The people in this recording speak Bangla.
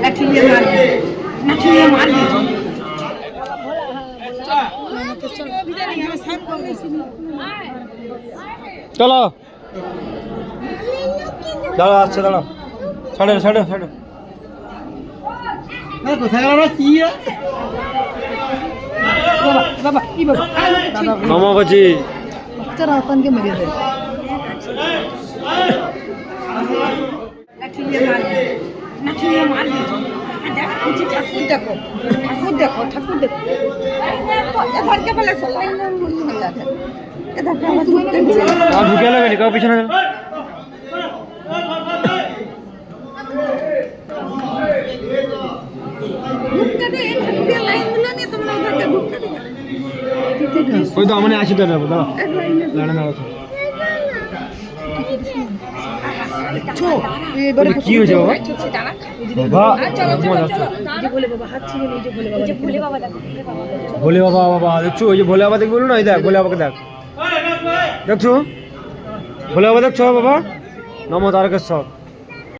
लाठी लिए मार दी चलो দাঁড়া আচ্ছা দাঁড়া ছাড়ো ছাড়ো ছাড়ো না কোথায় গেল না কি बाबा बाबा की बाबा মামা বাজি चलो अपन के मरे थे लाठी लिए मार दी ठाकुर देखो ठाकुर देखो ये भर के बोले सोला मुल्ला था ये देखो हम ঢুকে লাগে কাও পিছনে ঢুকতে দে ঢুকতে লাইন গুলো নিয়ে তোমরা ওদেরকে ঢুকতে দে ওই তো আমানে আসি দাঁড়াবো দাঁড়া দাঁড়া দাঁড়া এবারে কি হয়েছে বাবা বাবা চলো চলো চলো যে বলে বাবা হাত ছিল এই যে ভোলে বাবা দেখো ভোলে বাবা বাবা দেখছো ওই যে ভোলে বাবা দেখবো না এই দেখ ভোলে বাবাকে দেখ দেখছো ভোলে বাবা দেখছো বাবা নমো তারকেশ্বর